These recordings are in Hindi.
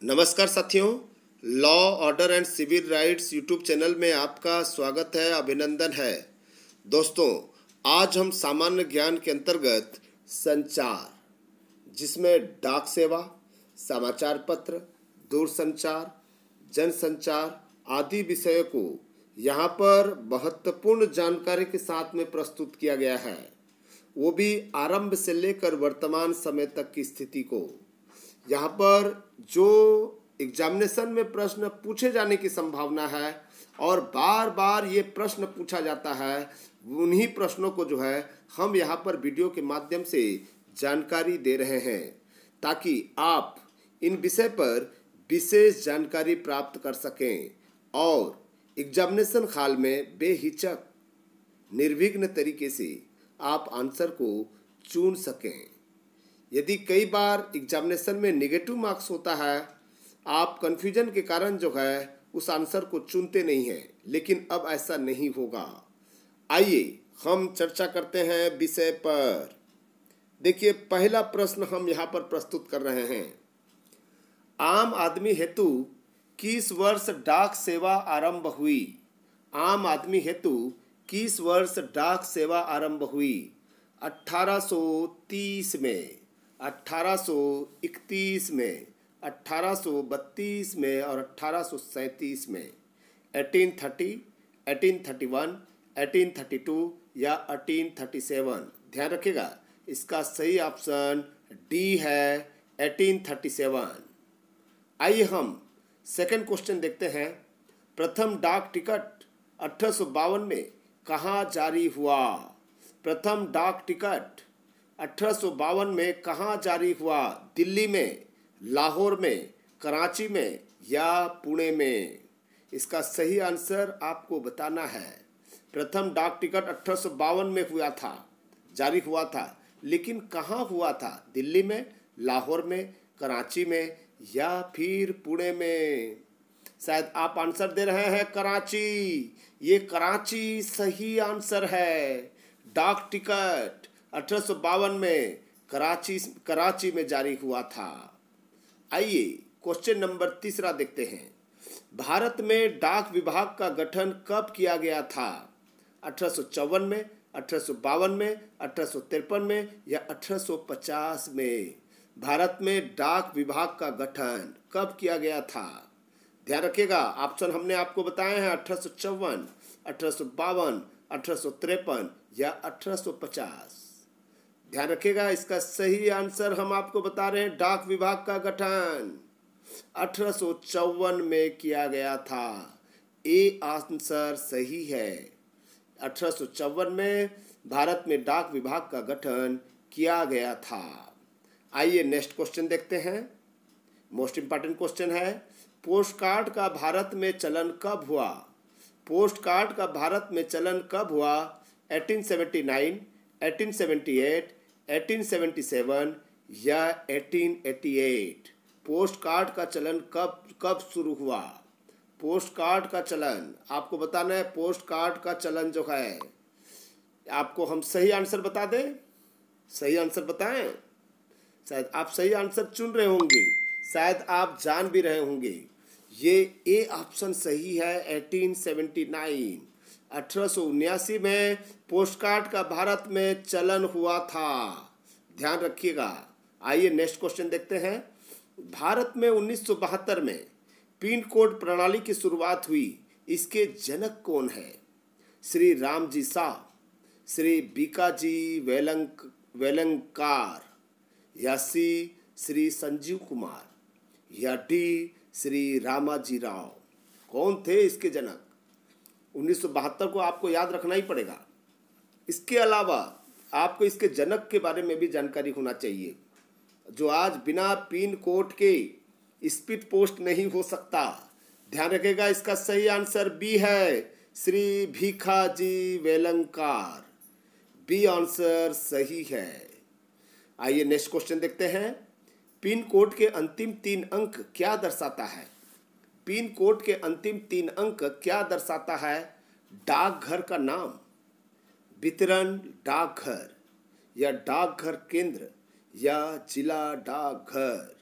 नमस्कार साथियों, law order and civil rights YouTube channel में आपका स्वागत है, अभिनंदन है। दोस्तों, आज हम सामान्य ज्ञान के अंतर्गत संचार, जिसमें डाक सेवा, समाचार पत्र, दूरसंचार, जनसंचार आदि विषयों को यहाँ पर महत्वपूर्ण जानकारी के साथ में प्रस्तुत किया गया है, वो भी आरंभ से लेकर वर्तमान समय तक की स्थिति को। यहाँ पर जो एग्जामिनेशन में प्रश्न पूछे जाने की संभावना है और बार बार ये प्रश्न पूछा जाता है, उन्हीं प्रश्नों को जो है हम यहाँ पर वीडियो के माध्यम से जानकारी दे रहे हैं, ताकि आप इन विषय पर विशेष जानकारी प्राप्त कर सकें और एग्जामिनेशन हाल में बेहिचक निर्विघ्न तरीके से आप आंसर को चुन सकें। यदि कई बार एग्जामिनेशन में नेगेटिव मार्क्स होता है, आप कन्फ्यूजन के कारण जो है उस आंसर को चुनते नहीं हैं, लेकिन अब ऐसा नहीं होगा। आइए हम चर्चा करते हैं विषय पर। देखिए, पहला प्रश्न हम यहाँ पर प्रस्तुत कर रहे हैं। आम आदमी हेतु किस वर्ष डाक सेवा आरंभ हुई? आम आदमी हेतु किस वर्ष डाक सेवा आरंभ हुई? 1830 में, 1831 में, 1832 में और 1837 में। 1830, 1831, 1832 या 1837। ध्यान रखिएगा, इसका सही ऑप्शन डी है, 1837। आइए हम सेकंड क्वेश्चन देखते हैं। प्रथम डाक टिकट 1852 में कहाँ जारी हुआ? प्रथम डाक टिकट 1852 में कहाँ जारी हुआ? दिल्ली में, लाहौर में, कराची में या पुणे में? इसका सही आंसर आपको बताना है। प्रथम डाक टिकट 1852 में हुआ था, जारी हुआ था, लेकिन कहाँ हुआ था? दिल्ली में, लाहौर में, कराची में या फिर पुणे में? शायद आप आंसर दे रहे हैं कराची। ये कराची सही आंसर है। डाक टिकट 1852 में कराची में जारी हुआ था। आइए क्वेश्चन नंबर तीसरा देखते हैं। भारत में डाक विभाग का गठन कब किया गया था? 1854 में, 1852 में, 1853 में या 1850 में? भारत में डाक विभाग का गठन कब किया गया था? ध्यान रखिएगा, ऑप्शन हमने आपको बताए हैं 1854, 1852, 1853 या 1850। ध्यान रखिएगा, इसका सही आंसर हम आपको बता रहे हैं। डाक विभाग का गठन 1854 में किया गया था। ए आंसर सही है। 1854 में भारत में डाक विभाग का गठन किया गया था। आइए नेक्स्ट क्वेश्चन देखते हैं। मोस्ट इंपॉर्टेंट क्वेश्चन है। पोस्ट कार्ड का भारत में चलन कब हुआ? पोस्ट कार्ड का भारत में चलन कब हुआ? 1879, 1878, 1877 या 1888? पोस्ट कार्ड का चलन कब शुरू हुआ? पोस्ट कार्ड का चलन आपको बताना है। पोस्ट कार्ड का चलन जो है, आपको हम सही आंसर बता दें? सही आंसर बताएं? शायद आप सही आंसर चुन रहे होंगे, शायद आप जान भी रहे होंगे। ये ए ऑप्शन सही है, 1879। 1879 में पोस्ट कार्ड का भारत में चलन हुआ था। ध्यान रखिएगा। आइए नेक्स्ट क्वेश्चन देखते हैं। भारत में 1972 में पिन कोड प्रणाली की शुरुआत हुई, इसके जनक कौन है? श्री रामजी शाह, श्री बीकाजी वेलंकार या सी श्री संजीव कुमार या डी श्री रामाजी राव? कौन थे इसके जनक? 1972 को आपको याद रखना ही पड़ेगा। इसके अलावा आपको इसके जनक के बारे में भी जानकारी होना चाहिए, जो आज बिना पिन कोड के स्पीड पोस्ट नहीं हो सकता। ध्यान रखिएगा, इसका सही आंसर बी है, श्री भीखाजी वेलंकार। बी आंसर सही है। आइए नेक्स्ट क्वेश्चन देखते हैं। पिन कोड के अंतिम 3 अंक क्या दर्शाता है? पिन कोड के अंतिम 3 अंक क्या दर्शाता है? डाकघर का नाम, वितरण डाकघर या डाकघर केंद्र या जिला डाकघर?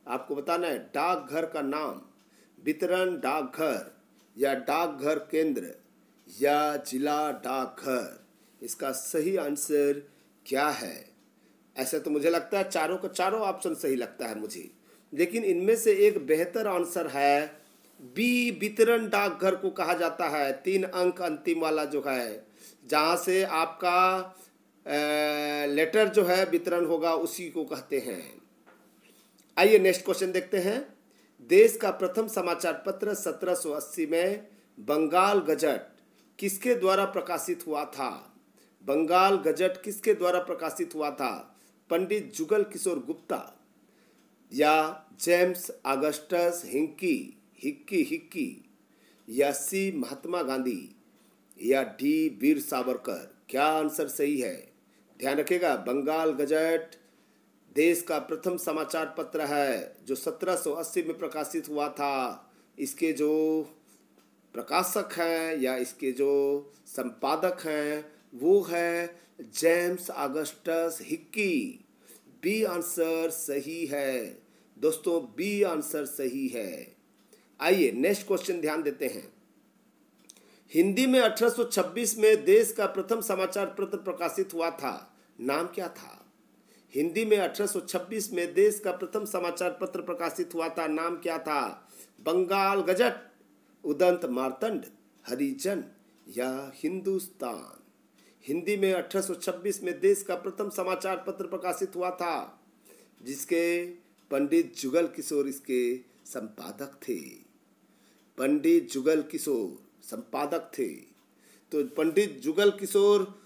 आपको बताना है डाकघर का नाम, वितरण डाकघर या डाकघर केंद्र या जिला डाकघर। इसका सही आंसर क्या है? ऐसे तो मुझे लगता है चारों का चारों ऑप्शन सही लगता है मुझे, लेकिन इनमें से एक बेहतर आंसर है बी, वितरण डाकघर को कहा जाता है। 3 अंक अंतिम वाला जो है, जहाँ से आपका लेटर जो है वितरण होगा, उसी को कहते हैं। आइए नेक्स्ट क्वेश्चन देखते हैं। देश का प्रथम समाचार पत्र 1780 में बंगाल गजट किसके द्वारा प्रकाशित हुआ था? बंगाल गजट किसके द्वारा प्रकाशित हुआ था? पंडित जुगल किशोर गुप्ता या जेम्स ऑगस्टस हिक्की या सी महात्मा गांधी या डी वीर सावरकर? क्या आंसर सही है? ध्यान रखिएगा, बंगाल गजट देश का प्रथम समाचार पत्र है जो 1780 में प्रकाशित हुआ था। इसके जो प्रकाशक हैं या इसके जो संपादक हैं वो है James Augustus Hicky. B answer सही है दोस्तों, बी आंसर सही है। आइए नेक्स्ट क्वेश्चन ध्यान देते हैं। हिंदी में 1826 में देश का प्रथम समाचार पत्र प्रकाशित हुआ था, नाम क्या था? हिंदी में 1826 में देश का प्रथम समाचार पत्र प्रकाशित हुआ था, नाम क्या था? बंगाल गजट, उदंत मार्तंड, हरिजन या हिंदुस्तान? हिंदी में 1826 में देश का प्रथम समाचार पत्र प्रकाशित हुआ था, जिसके पंडित जुगल किशोर इसके संपादक थे। पंडित जुगल किशोर संपादक थे। तो पंडित जुगल किशोर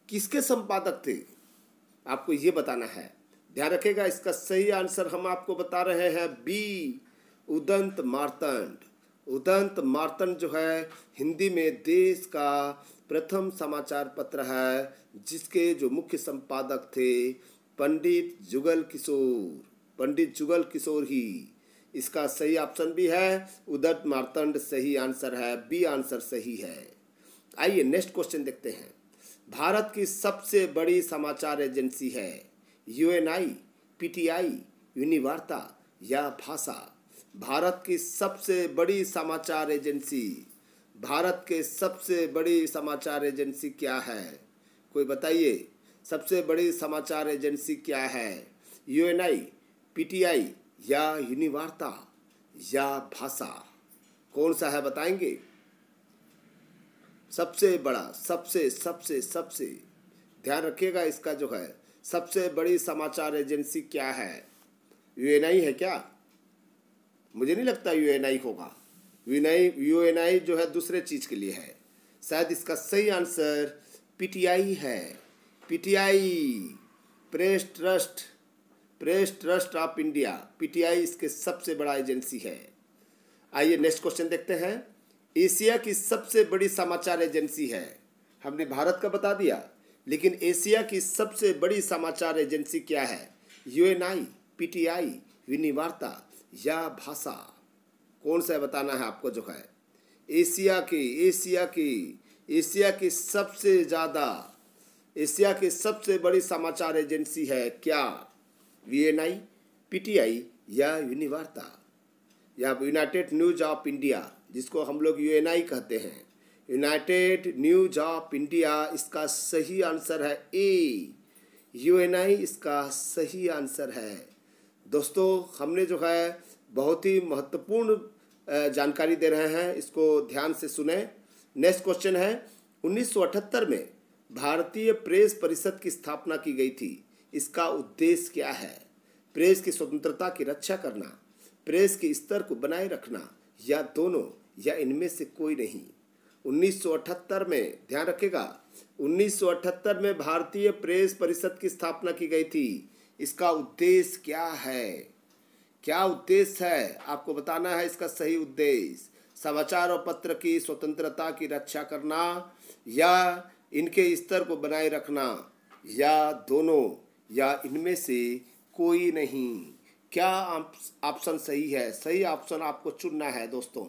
किसके संपादक थे, आपको ये बताना है। ध्यान रखिएगा, इसका सही आंसर हम आपको बता रहे हैं बी, उदंत मार्तंड। उदंत मार्तंड जो है हिंदी में देश का प्रथम समाचार पत्र है, जिसके जो मुख्य संपादक थे पंडित जुगल किशोर। पंडित जुगल किशोर ही इसका सही ऑप्शन भी है। उदंत मार्तंड सही आंसर है, बी आंसर सही है। आइए नेक्स्ट क्वेश्चन देखते हैं। भारत की सबसे बड़ी समाचार एजेंसी है यूएनआई, पीटीआई, यूनिवार्ता या भाषा? भारत की सबसे बड़ी समाचार एजेंसी, भारत के सबसे बड़ी समाचार एजेंसी क्या है? कोई बताइए, सबसे बड़ी समाचार एजेंसी क्या है? यूएनआई, पीटीआई या यूनिवार्ता या भाषा? कौन सा है बताएंगे? सबसे बड़ा, सबसे सबसे सबसे ध्यान रखिएगा, इसका जो है सबसे बड़ी समाचार एजेंसी क्या है? यूएनआई है क्या? मुझे नहीं लगता यूएनआई होगा। यूएनआई जो है दूसरे चीज के लिए है। शायद इसका सही आंसर पीटीआई है। PTI, press trust of India, PTI इसके सबसे बड़ा एजेंसी है। आइए नेक्स्ट क्वेश्चन देखते हैं। एशिया की सबसे बड़ी समाचार एजेंसी है, हमने भारत का बता दिया, लेकिन एशिया की सबसे बड़ी समाचार एजेंसी क्या है? यूएनआई, पीटीआई, यूनिवार्ता या भाषा? कौन सा बताना है आपको जो है। एशिया की सबसे बड़ी समाचार एजेंसी है क्या? यूएनआई, पीटीआई या यूनिवार्ता या यूनाइटेड न्यूज ऑफ इंडिया, जिसको हम लोग यूएनआई कहते हैं। यूनाइटेड न्यूज ऑफ इंडिया इसका सही आंसर है ए, यूएनआई इसका सही आंसर है। दोस्तों हमने जो है बहुत ही महत्वपूर्ण जानकारी दे रहे हैं, इसको ध्यान से सुने। नेक्स्ट क्वेश्चन है, 1978 में भारतीय प्रेस परिषद की स्थापना की गई थी, इसका उद्देश्य क्या है? प्रेस की स्वतंत्रता की रक्षा करना, प्रेस के स्तर को बनाए रखना या दोनों या इनमें से कोई नहीं? 1978 में, ध्यान रखिएगा, 1978 में भारतीय प्रेस परिषद की स्थापना की गई थी, इसका उद्देश्य क्या है? क्या उद्देश्य है आपको बताना है। इसका सही उद्देश्य समाचार और पत्र की स्वतंत्रता की रक्षा करना या इनके स्तर को बनाए रखना या दोनों या इनमें से कोई नहीं? क्या ऑप्शन सही है? सही ऑप्शन आपको चुनना है दोस्तों।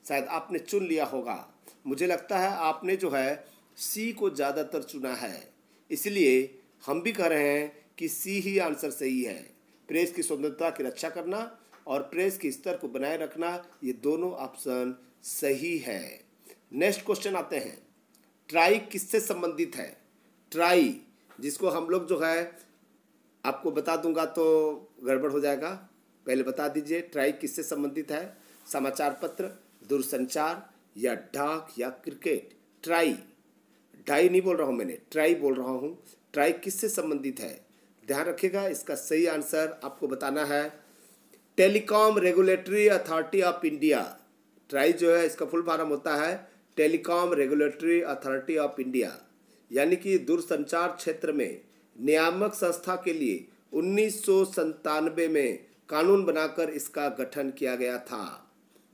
शायद आपने चुन लिया होगा, मुझे लगता है आपने जो है सी को ज़्यादातर चुना है, इसलिए हम भी कह रहे हैं कि सी ही आंसर सही है। प्रेस की स्वतंत्रता की रक्षा करना और प्रेस के स्तर को बनाए रखना, ये दोनों ऑप्शन सही है। नेक्स्ट क्वेश्चन आते हैं, ट्राई किससे संबंधित है? ट्राई जिसको हम लोग जो है आपको बता दूंगा तो गड़बड़ हो जाएगा, पहले बता दीजिए ट्राई किससे संबंधित है? समाचार पत्र, दूरसंचार या डाक या क्रिकेट? ट्राई, डाई नहीं बोल रहा हूँ मैंने, ट्राई बोल रहा हूँ। ट्राई किससे संबंधित है? ध्यान रखिएगा, इसका सही आंसर आपको बताना है telecom regulatory authority of India. Try जो है इसका फुल फॉर्म होता है telecom regulatory authority of India, यानी कि दूरसंचार क्षेत्र में नियामक संस्था के लिए 1997 में कानून बनाकर इसका गठन किया गया था।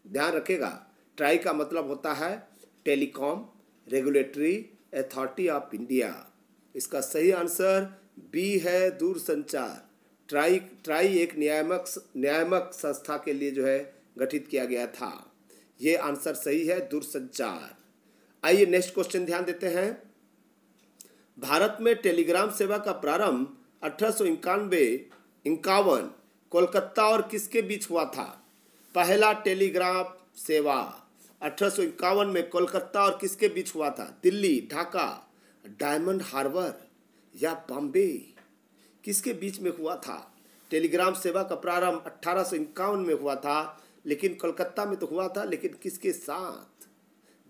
ध्यान रखिएगा, ट्राई का मतलब होता है telecom regulatory authority of India. इसका सही आंसर बी है, दूरसंचार। ट्राई एक नियामक संस्था के लिए जो है गठित किया गया था। ये आंसर सही है, दूरसंचार। आइए नेक्स्ट क्वेश्चन ध्यान देते हैं। भारत में टेलीग्राम सेवा का प्रारंभ 1851 कोलकाता और किसके बीच हुआ था? पहला टेलीग्राफ सेवा 1851 में कोलकाता और किसके बीच हुआ था? दिल्ली, ढाका, डायमंड हार्बर या बॉम्बे? किसके बीच में हुआ था? टेलीग्राम सेवा का प्रारंभ 1851 में हुआ था, लेकिन कोलकाता में तो हुआ था, लेकिन किसके साथ?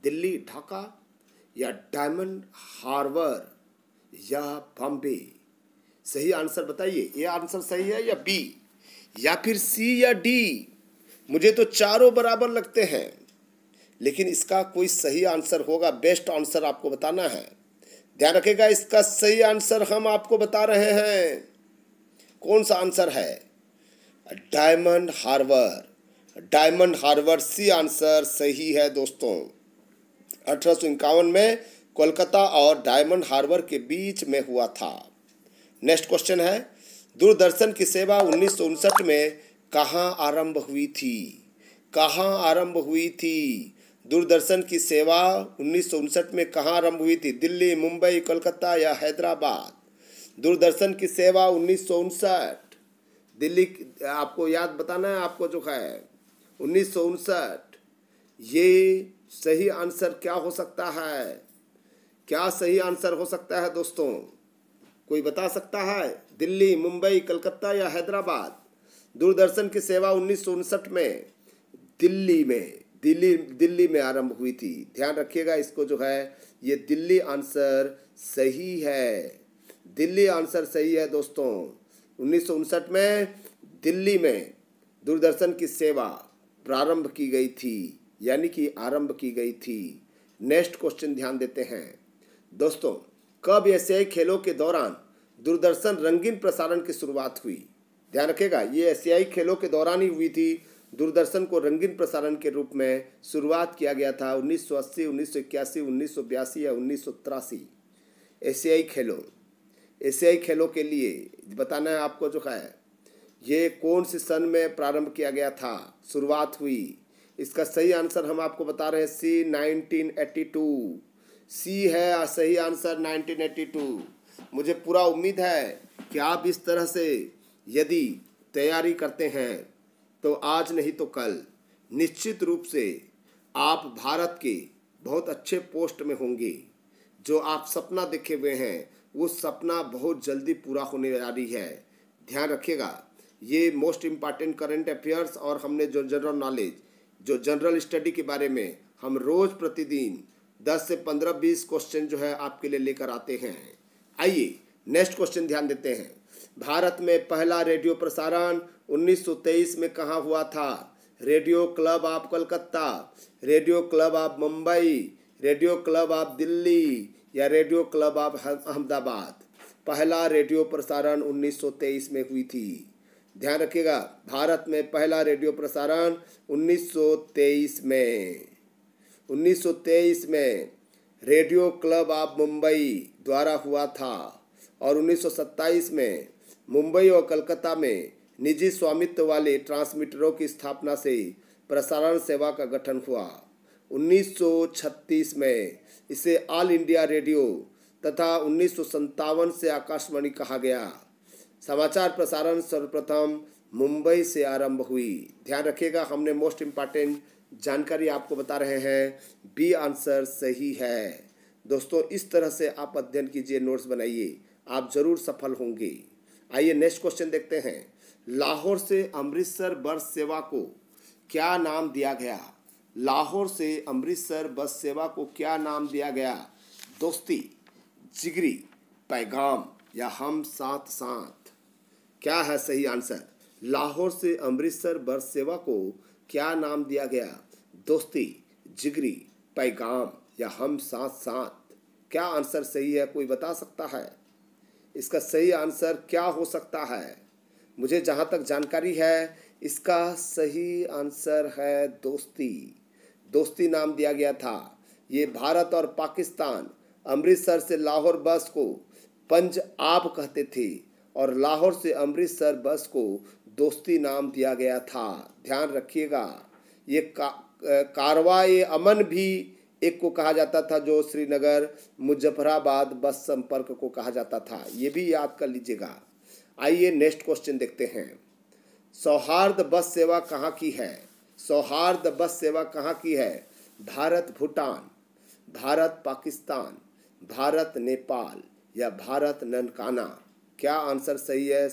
दिल्ली, ढाका या डायमंड हार्बर या बॉम्बे? सही आंसर बताइए, ये आंसर सही है या बी या फिर सी या डी? मुझे तो चारों बराबर लगते हैं, लेकिन इसका कोई सही आंसर होगा। बेस्ट आंसर आपको बताना है। ध्यान रखिएगा, इसका सही आंसर हम आपको बता रहे हैं। कौन सा आंसर है? डायमंड हार्बर। डायमंड हार्बर सी आंसर सही है दोस्तों। 1851 में कोलकाता और डायमंड हार्बर के बीच में हुआ था। नेक्स्ट क्वेश्चन है, दूरदर्शन की सेवा 1959 में कहाँ आरंभ हुई थी? कहाँ आरंभ हुई थी? दूरदर्शन की सेवा 1959 में कहाँ आरंभ हुई थी? दिल्ली, मुंबई, कोलकाता या हैदराबाद? दूरदर्शन की सेवा 1959 दिल्ली, आपको याद बताना है आपको जो है 1959। ये सही आंसर क्या हो सकता है? क्या सही आंसर हो सकता है दोस्तों? कोई बता सकता है? दिल्ली, मुंबई, कलकत्ता या हैदराबाद? दूरदर्शन की सेवा 1959 में दिल्ली में आरंभ हुई थी। ध्यान रखिएगा, इसको जो है ये दिल्ली आंसर सही है। दिल्ली आंसर सही है दोस्तों। 1959 में दिल्ली में दूरदर्शन की सेवा प्रारंभ की गई थी, यानी कि आरंभ की गई थी। नेक्स्ट क्वेश्चन ध्यान देते हैं दोस्तों, कब एशियाई खेलों के दौरान दूरदर्शन रंगीन प्रसारण की शुरुआत हुई? ध्यान रखिएगा, ये एशियाई खेलों के दौरान ही हुई थी। दूरदर्शन को रंगीन प्रसारण के रूप में शुरुआत किया गया था 1980, 1981, 1982 या 1983। एशियाई खेलों के लिए बताना है आपको जो है ये कौन से सन में प्रारंभ किया गया था, शुरुआत हुई? इसका सही आंसर हम आपको बता रहे हैं सी, 1982। सी है सही आंसर, 1982। मुझे पूरा उम्मीद है कि आप इस तरह से यदि तैयारी करते हैं तो आज नहीं तो कल निश्चित रूप से आप भारत के बहुत अच्छे पोस्ट में होंगे। जो आप सपना देखे हुए हैं वो सपना बहुत जल्दी पूरा होने जा रही है। ध्यान रखिएगा, ये मोस्ट इम्पॉर्टेंट करंट अफेयर्स और हमने जो जनरल नॉलेज, जो जनरल स्टडी के बारे में हम रोज़ प्रतिदिन 10 से 15-20 क्वेश्चन जो है आपके लिए लेकर आते हैं। आइए नेक्स्ट क्वेश्चन ध्यान देते हैं। भारत में पहला रेडियो प्रसारण 1923 में कहाँ हुआ था? Radio club of Calcutta, radio club of Mumbai, radio club of Delhi या रेडियो क्लब ऑफ अहमदाबाद? पहला रेडियो प्रसारण 1923 में हुई थी। ध्यान रखिएगा, भारत में पहला रेडियो प्रसारण 1923 में रेडियो क्लब ऑफ मुंबई द्वारा हुआ था और 1927 में मुंबई और कलकत्ता में निजी स्वामित्व वाले ट्रांसमीटरों की स्थापना से प्रसारण सेवा का गठन हुआ। 1936 में इसे ऑल इंडिया रेडियो तथा 1957 से आकाशवाणी कहा गया। समाचार प्रसारण सर्वप्रथम मुंबई से आरंभ हुई। ध्यान रखिएगा, हमने मोस्ट इम्पॉर्टेंट जानकारी आपको बता रहे हैं। बी आंसर सही है। दोस्तों, इस तरह से आप अध्ययन कीजिए, नोट्स बनाइए, आप जरूर सफल होंगे। आइए नेक्स्ट क्वेश्चन देखते हैं। लाहौर से अमृतसर बस सेवा को क्या नाम दिया गया? लाहौर से अमृतसर बस सेवा को क्या नाम दिया गया? दोस्ती, जिगरी, पैगाम या हम साथ साथ? क्या है सही आंसर? लाहौर से अमृतसर बस सेवा को क्या नाम दिया गया? दोस्ती, जिगरी, पैगाम या हम साथ साथ? क्या आंसर सही है, कोई बता सकता है? इसका सही आंसर क्या हो सकता है? मुझे जहाँ तक जानकारी है, इसका सही आंसर है दोस्ती। दोस्ती नाम दिया गया था। ये भारत और पाकिस्तान अमृतसर से लाहौर बस को पंजाब कहते थे और लाहौर से अमृतसर बस को दोस्ती नाम दिया गया था। ध्यान रखिएगा। ये कारवाए अमन भी एक को कहा जाता था, जो श्रीनगर मुजफ्फराबाद बस संपर्क को कहा जाता था। ये भी याद कर लीजिएगा। आइए नेक्स्ट क्वेश्चन देखते हैं। सौहार्द बस सेवा कहाँ की है? सौहार्द बस सेवा कहाँ की है? भारत भूटान, भारत पाकिस्तान, भारत नेपाल या भारत ननकाना? क्या आंसर सही है?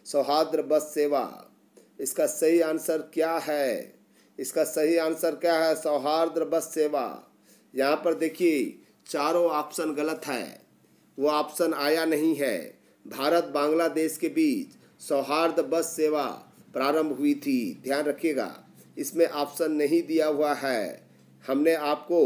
सौहार्द बस सेवा। इसका सही आंसर क्या है? इसका सही आंसर क्या है? सौहार्द बस सेवा। यहाँ पर देखिए, चारों ऑप्शन गलत है, वो ऑप्शन आया नहीं है। भारत बांग्लादेश के बीच सौहार्द बस सेवा प्रारंभ हुई थी। ध्यान रखिएगा, इसमें ऑप्शन नहीं दिया हुआ है। हमने आपको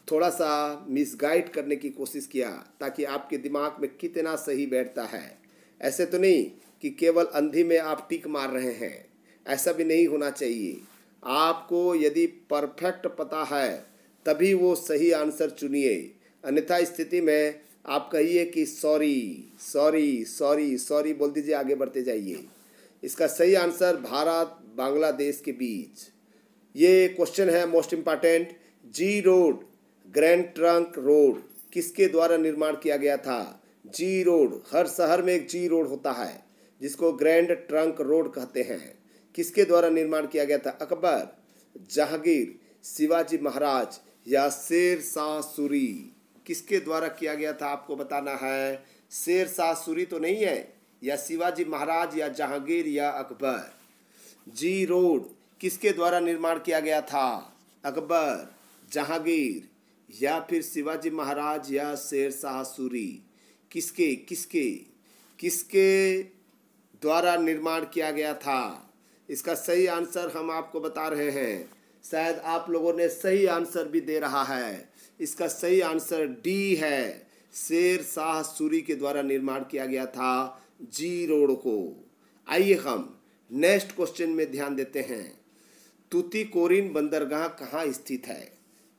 थोड़ा सा मिसगाइड करने की कोशिश किया ताकि आपके दिमाग में कितना सही बैठता है। ऐसे तो नहीं कि केवल अंधी में आप टिक मार रहे हैं, ऐसा भी नहीं होना चाहिए। आपको यदि परफेक्ट पता है तभी वो सही आंसर चुनिए, अन्यथा स्थिति में आप कहिए कि सॉरी सॉरी सॉरी सॉरी बोल दीजिए, आगे बढ़ते जाइए। इसका सही आंसर भारत बांग्लादेश के बीच। ये क्वेश्चन है मोस्ट इम्पॉर्टेंट। जी रोड, ग्रैंड ट्रंक रोड किसके द्वारा निर्माण किया गया था? जी रोड, हर शहर में एक जी रोड होता है जिसको ग्रैंड ट्रंक रोड कहते हैं। किसके द्वारा निर्माण किया गया था? अकबर, जहांगीर, शिवाजी महाराज या शेर शाह सूरी? किसके द्वारा किया गया था आपको बताना है। शेर शाह सूरी तो नहीं है, या शिवाजी महाराज या जहांगीर या अकबर। जी रोड किसके द्वारा निर्माण किया गया था? अकबर, जहांगीर या फिर शिवाजी महाराज या शेर शाह सूरी? किसके किसके किसके द्वारा निर्माण किया गया था? इसका सही आंसर हम आपको बता रहे हैं। शायद आप लोगों ने सही आंसर भी दे रहा है। इसका सही आंसर डी है। शेर शाह सूरी के द्वारा निर्माण किया गया था जी रोड को। आइए हम नेक्स्ट क्वेश्चन में ध्यान देते हैं। तूतीकोरिन बंदरगाह कहाँ स्थित है?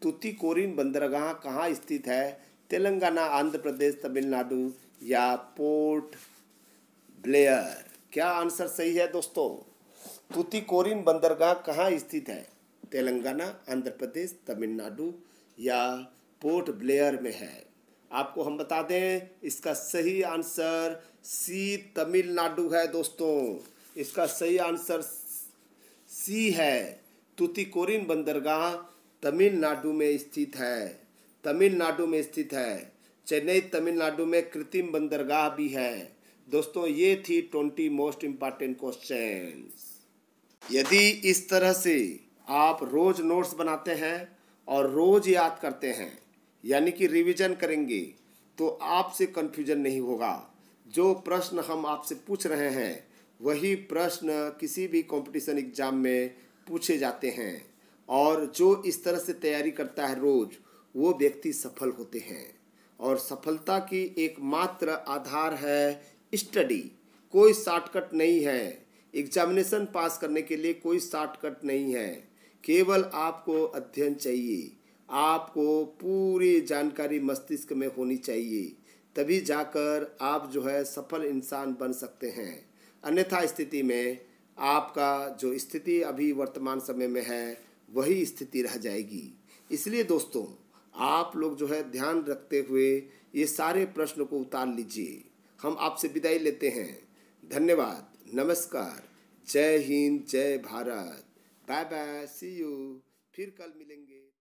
तूतीकोरिन बंदरगाह कहाँ स्थित है? तेलंगाना, आंध्र प्रदेश, तमिलनाडु या पोर्ट ब्लेयर? क्या आंसर सही है दोस्तों? तूतीकोरिन बंदरगाह कहाँ स्थित है? तेलंगाना, आंध्र प्रदेश, तमिलनाडु या पोर्ट ब्लेयर में है? आपको हम बता दें, इसका सही आंसर सी तमिलनाडु है दोस्तों। इसका सही आंसर सी है। तूतीकोरिन बंदरगाह तमिलनाडु में स्थित है। तमिलनाडु में स्थित है। चेन्नई तमिलनाडु में कृत्रिम बंदरगाह भी है। दोस्तों, ये थी 20 मोस्ट इम्पॉर्टेंट क्वेश्चंस। यदि इस तरह से आप रोज नोट्स बनाते हैं और रोज याद करते हैं, यानी कि रिवीजन करेंगे, तो आपसे कन्फ्यूजन नहीं होगा। जो प्रश्न हम आपसे पूछ रहे हैं वही प्रश्न किसी भी कंपटीशन एग्जाम में पूछे जाते हैं, और जो इस तरह से तैयारी करता है रोज, वो व्यक्ति सफल होते हैं। और सफलता की एकमात्र आधार है स्टडी। कोई शॉर्टकट नहीं है। एग्जामिनेशन पास करने के लिए कोई शॉर्टकट नहीं है। केवल आपको अध्ययन चाहिए। आपको पूरी जानकारी मस्तिष्क में होनी चाहिए, तभी जाकर आप जो है सफल इंसान बन सकते हैं। अन्यथा स्थिति में आपका जो स्थिति अभी वर्तमान समय में है वही स्थिति रह जाएगी। इसलिए दोस्तों, आप लोग जो है ध्यान रखते हुए ये सारे प्रश्न को उतार लीजिए। हम आपसे विदाई लेते हैं। धन्यवाद, नमस्कार, जय हिंद, जय Bharat, bye bye, see you, फिर कल मिलेंगे।